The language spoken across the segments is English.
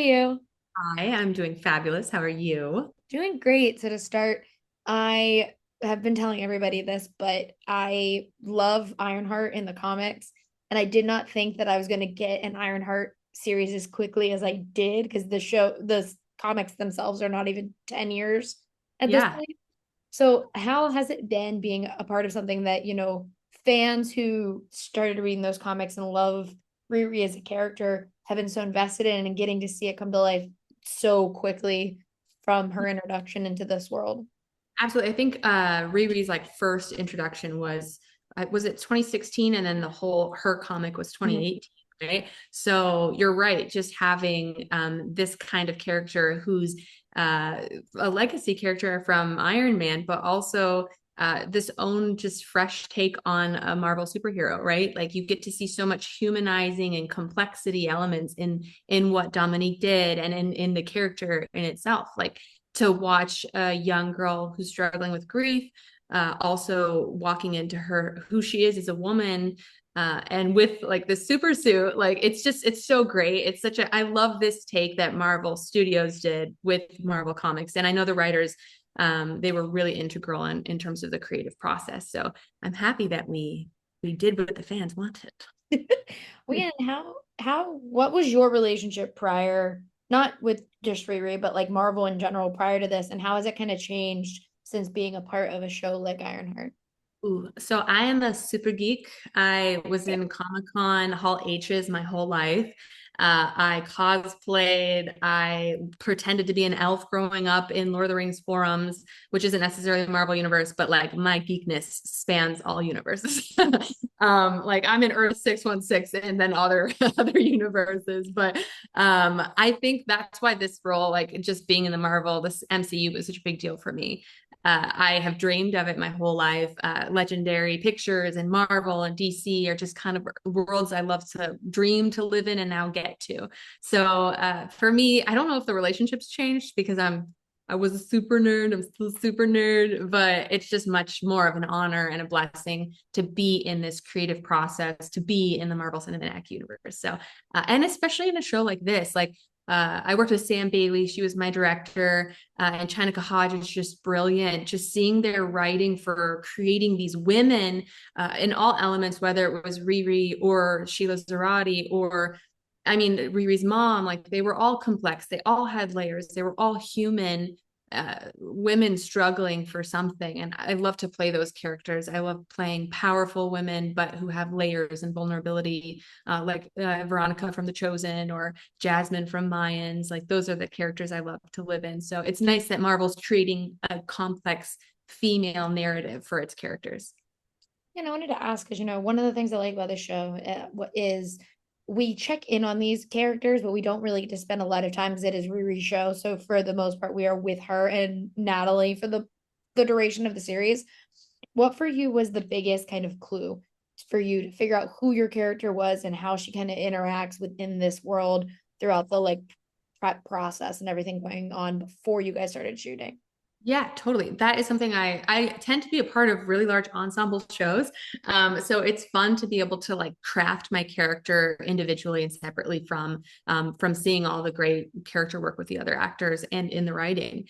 you? Hi, I'm doing fabulous. How are you? Doing great. So to start, I have been telling everybody this, but I love Ironheart in the comics, and I did not think that I was going to get an Ironheart series as quickly as I did because the comics themselves are not even 10 years at this Yeah, point. So how has it been being a part of something that, fans who started reading those comics and love Riri as a character have been so invested in and getting to see it come to life so quickly from her introduction into this world? absolutely. I think Riri's like first introduction was it 2016, and then the whole her comic was Mhm. 2018, right? So you're right. Just having this kind of character who's a legacy character from Iron Man, but also this own just fresh take on a Marvel superhero, right? Like you get to see so much humanizing and complexity elements in what Dominique did and in the character in itself. Like to watch a young girl who's struggling with grief, also walking into her who she is as a woman, and with like the super suit, like it's so great. It's such a I love this take that Marvel Studios did with Marvel Comics, and I know the writers, they were really integral in terms of the creative process. So I'm happy that we did what the fans wanted. Well, yeah, and what was your relationship prior, not with just Riri, but like Marvel in general prior to this, and how has it kind of changed since being a part of a show like Ironheart? Ooh, so I am a super geek. I was in Comic-Con Hall H's my whole life. I cosplayed. I pretended to be an elf growing up in Lord of the Rings forums, which isn't necessarily the Marvel universe, but like my geekness spans all universes. Like I'm in Earth 616 and then other universes. But I think that's why this role, like just being in the Marvel, this MCU was such a big deal for me. I have dreamed of it my whole life. Legendary Pictures and Marvel and DC are just kind of worlds I love to dream to live in and now get to. So for me, I don't know if the relationships changed because I was a super nerd. I'm still a super nerd, but it's just much more of an honor and a blessing to be in this creative process, to be in the Marvel Cinematic Universe. So, and especially in a show like this, like I worked with Sam Bailey. She was my director, and China Kahaj is just brilliant. Just seeing their writing for creating these women in all elements, whether it was Riri or Sheila Zarati or I mean, Riri's mom, like they were all complex. They all had layers. They were all human women struggling for something. And I love to play those characters. I love playing powerful women, but who have layers and vulnerability, like Veronica from The Chosen or Jasmine from Mayans. Like those are the characters I love to live in. So it's nice that Marvel's creating a complex female narrative for its characters. And I wanted to ask because one of the things I like about the show is we check in on these characters, but we don't really get to spend a lot of time because it is Riri's show. So for the most part, we are with her and Natalie for the duration of the series. What for you was the biggest kind of clue for you to figure out who your character was and how she kind of interacts within this world throughout the like prep process and everything going on before you guys started shooting? Yeah, totally. That is something I tend to be a part of really large ensemble shows. So it's fun to be able to like craft my character individually and separately from seeing all the great character work with the other actors and in the writing.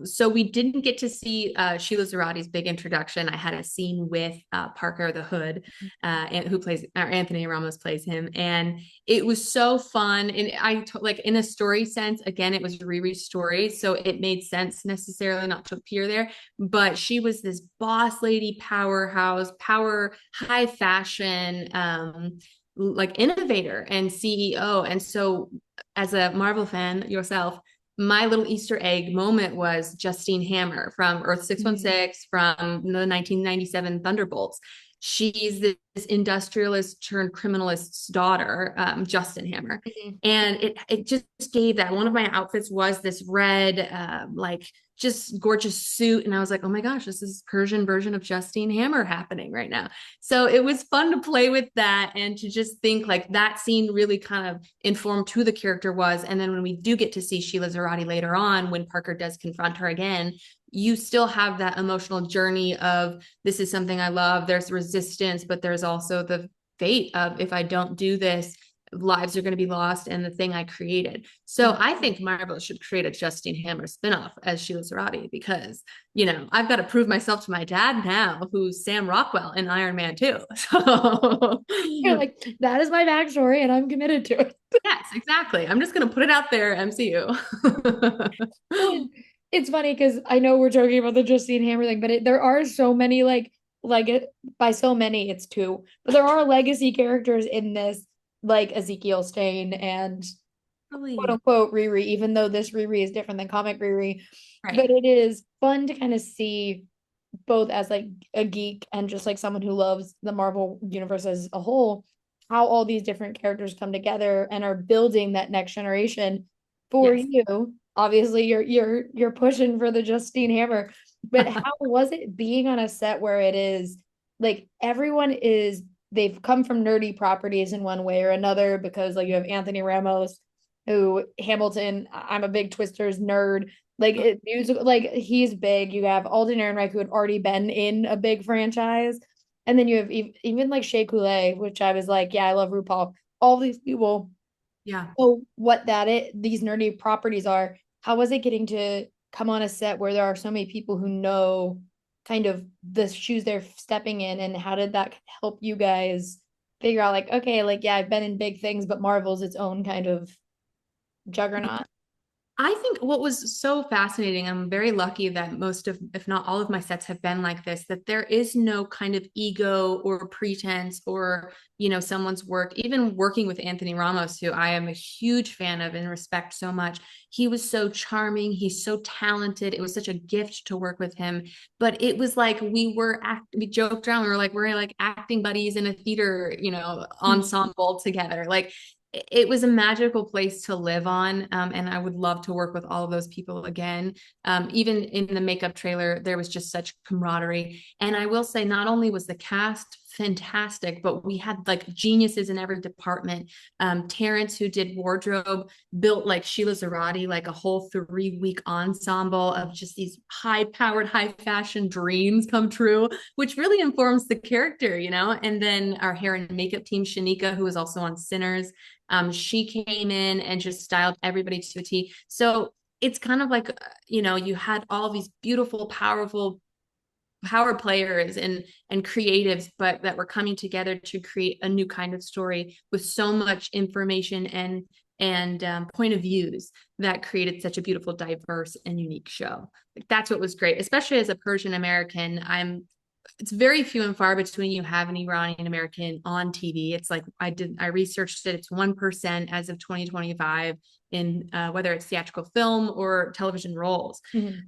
So we didn't get to see Sheila Zarati's big introduction. I had a scene with Parker the Hood, and who plays Anthony Ramos plays him, and it was so fun. And like in a story sense, again, it was Riri's story, so it made sense necessarily not to appear there. But she was this boss lady, powerhouse, power, high fashion, like innovator and CEO. And so, as a Marvel fan yourself, my little Easter egg moment was Justine Hammer from Earth Mhm. 616 from the 1997 Thunderbolts. She's this industrialist turned criminalist's daughter, Justin Hammer. Mhm. And it just gave that. One of my outfits was this red, like just gorgeous suit. And I was like, oh my gosh, this is Persian version of Justine Hammer happening right now. So it was fun to play with that and to just think like that scene really kind of informed who the character was. And then when we do get to see Sheila Zarati later on, when Parker does confront her again, you still have that emotional journey of this is something I love. There's resistance, but there's also the fate of if I don't do this, lives are going to be lost and the thing I created. So I think Marvel should create a Justine Hammer spinoff as Sheila Zarati because, I've got to prove myself to my dad now, who's Sam Rockwell in Iron Man 2. So You're like, that is my backstory and I'm committed to it. yes, exactly. I'm just going to put it out there, MCU. Well, it's funny because I know we're joking about the Justine Hammer thing, but there are so many by so many it's two, but there are legacy characters in this, like Ezekiel Stain and quote Really? unquote Riri, even though this Riri is different than comic Riri. Right. But it is fun to kind of see both as like a geek and just like someone who loves the Marvel universe as a whole, how all these different characters come together and are building that next generation for Yes. you. Obviously, you're pushing for the Justine Hammer, but how was it being on a set where it is like everyone is they've come from nerdy properties in one way or another because like you have Anthony Ramos, who Hamilton, I'm a big Twisters nerd. Like it music, like he's big. You have Alden Ehrenreich, who had already been in a big franchise, and then you have even like Shea Coulee, which I was like, yeah, I love RuPaul. All these people Yeah. know what these nerdy properties are. How was it getting to come on a set where there are so many people who know kind of the shoes they're stepping in, and how did that help you guys figure out like, okay, like yeah, I've been in big things, but Marvel's its own kind of juggernaut. I think what was so fascinating, I'm very lucky that most of, if not all of my sets have been like this, that there is no kind of ego or pretense or, someone's work, even working with Anthony Ramos, who I am a huge fan of and respect so much. He was so charming. He's so talented. It was such a gift to work with him. But it was like we joked around. We were like, we're like acting buddies in a theater, ensemble together. Like it was a magical place to live on. And I would love to work with all of those people again. Even in the makeup trailer, there was just such camaraderie. And I will say, not only was the cast fantastic, but we had like geniuses in every department. Terrence, who did wardrobe, built like Sheila Zarati, like a whole 3-week ensemble of just these high powered, high fashion dreams come true, which really informs the character, And then our hair and makeup team, Shanika, who was also on Sinners, she came in and just styled everybody to a T. So it's kind of like, you had all these beautiful, powerful power players and creatives, but that were coming together to create a new kind of story with so much information and point of views that created such a beautiful, diverse, and unique show. Like that's what was great, especially as a Persian American. It's very few and far between you have an Iranian American on TV. It's like I researched it. It's 1% as of 2025 in whether it's theatrical film or television roles. Mhm.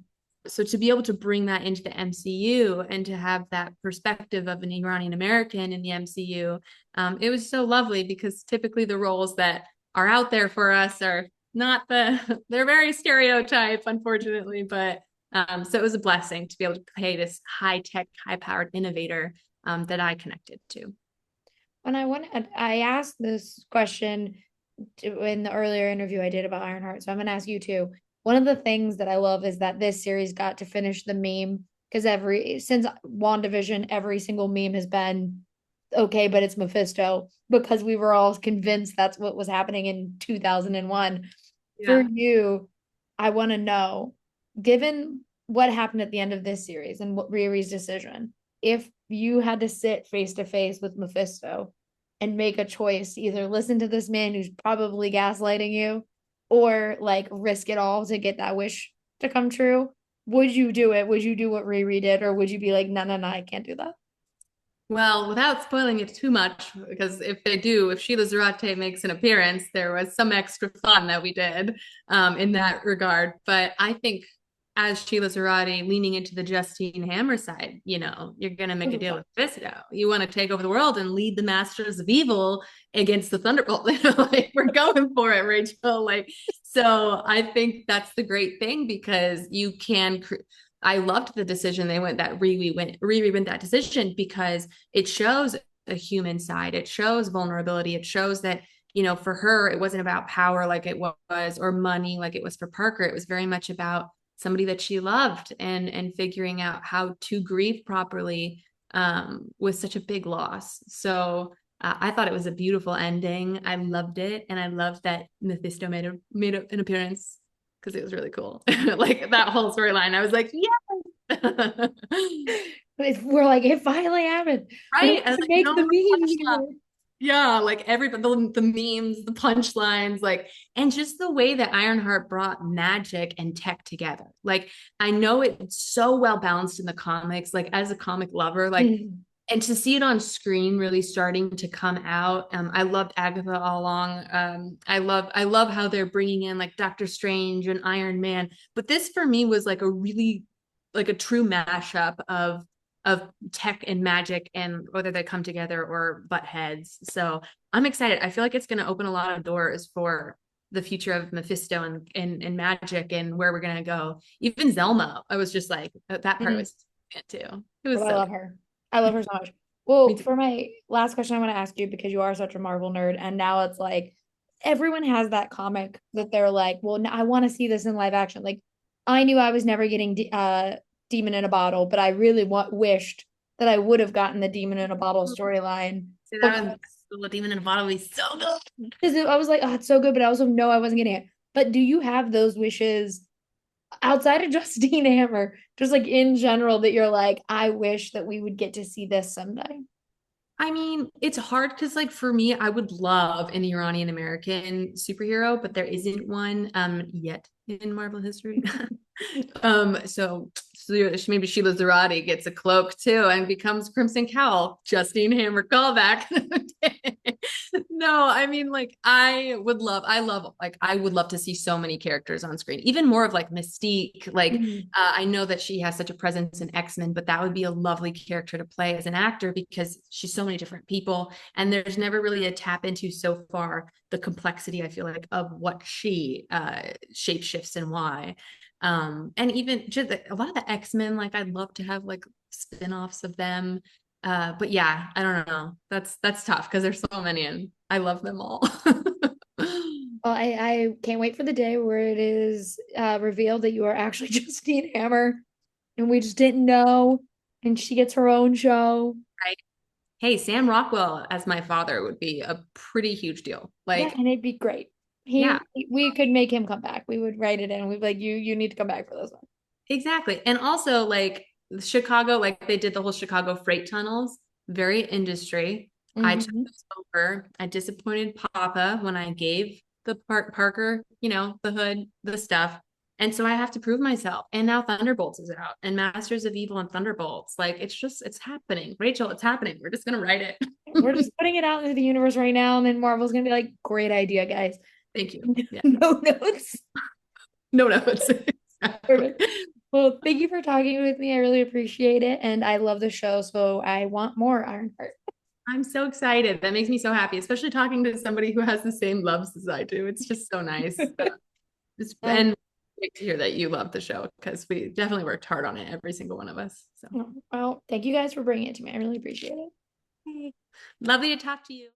So to be able to bring that into the MCU and to have that perspective of an Iranian American in the MCU, it was so lovely because typically the roles that are out there for us are not they're very stereotype, unfortunately, but so it was a blessing to be able to play this high tech, high powered innovator that I connected to. When I asked this question in the earlier interview I did about Ironheart, so I'm gonna ask you too. One of the things that I love is that this series got to finish the meme because since WandaVision, every single meme has been okay, but it's Mephisto because we were all convinced that's what was happening in 2001. For Yeah. you, I want to know, given what happened at the end of this series and what Riri's decision, if you had to sit face to face with Mephisto and make a choice, either listen to this man who's probably gaslighting you or like risk it all to get that wish to come true, would you do it? Would you do what Riri did, or would you be like, no, no, no, I can't do that? Well, without spoiling it too much, because if Sheila Zarate makes an appearance, there was some extra fun that we did in that regard. But I think as Sheila Zarate leaning into the Justine Hammer side, you're going to make a deal with Fisto. You want to take over the world and lead the masters of evil against the Thunderbolt. Like we're going for it, Rachel. Like, so I think that's the great thing because you can I loved the decision they went that Riri went that decision because it shows a human side. It shows vulnerability. It shows that, for her, it wasn't about power like it was or money like it was for Parker. It was very much about somebody that she loved and figuring out how to grieve properly with such a big loss. So I thought it was a beautiful ending. I loved it, and I loved that Mephisto an appearance because it was really cool. Like that whole storyline, I was like, yeah, We're like, it finally happened. We right. have I was to like, make no the more memes punchline. here. Yeah, like everybody, the memes, the punchlines, like, and just the way that Ironheart brought magic and tech together. Like, I know it's so well balanced in the comics. Like, as a comic lover, like, Mhm. and to see it on screen really starting to come out. I loved Agatha all along. I love how they're bringing in like Doctor Strange and Iron Man. But this for me was like a really, like a true mashup of tech and magic, and whether they come together or butt heads. So I'm excited. I feel like it's going to open a lot of doors for the future of Mephisto and magic and where we're going to go. Even Zelma, I was just like, that part Mhm. was good too. It Oh, was I so love good. her. I love her so much. Me Well, too. for my last question, I want to ask you because you are such a Marvel nerd, and now it's like everyone has that comic that they're like, well, I want to see this in live action. Like, I knew I was never getting Demon in a Bottle, but I really wished that I would have gotten the Demon in a Bottle storyline See, because that was the demon in a bottle was so good. I was like, oh, it's so good, but I also know I wasn't getting it. But do you have those wishes outside of Justine Hammer, just like in general, that you're like, I wish that we would get to see this someday? I mean, it's hard because, like, for me, I would love an Iranian American superhero, but there isn't one yet in Marvel history. So maybe Sheila Zarati gets a cloak too and becomes Crimson Cowl. Justine Hammer callback. No, I mean, like, I would love to see so many characters on screen, even more of like Mystique. Like, Mhm. I know that she has such a presence in X-Men, but that would be a lovely character to play as an actor because she's so many different people, and there's never really a tap into so far the complexity, I feel like, of what she shapeshifts and why. And even just a lot of the X-Men, like I'd love to have like spin-offs of them. But yeah, I don't know. That's tough because there's so many and I love them all. Well, I can't wait for the day where it is revealed that you are actually Justine Hammer and we just didn't know, and she gets her own show. Right. Hey, Sam Rockwell as my father would be a pretty huge deal. Yeah, Like, and it'd be great. yeah, We could make him come back. We would write it in. We'd be like, you need to come back for this one. exactly. And also like Chicago, like they did the whole Chicago freight tunnels, very industry. I took Hmm. those over. I disappointed Papa when I gave the Parker, the hood, the stuff. And so I have to prove myself. And now Thunderbolts is out and Masters of Evil and Thunderbolts. Like it's happening. Rachel, it's happening. We're just gonna write it. We're just putting it out into the universe right now, and then Marvel's gonna be like, great idea, guys. Thank you. Yeah. No notes. No, no, it's Perfect. exactly. Well, thank you for talking with me. I really appreciate it. And I love the show, so I want more Ironheart. I'm so excited. That makes me so happy, especially talking to somebody who has the same loves as I do. It's just so nice. Um, And great to hear that you love the show because we definitely worked hard on it, every single one of us. So, well, thank you guys for bringing it to me. I really appreciate it. hey, lovely to talk to you.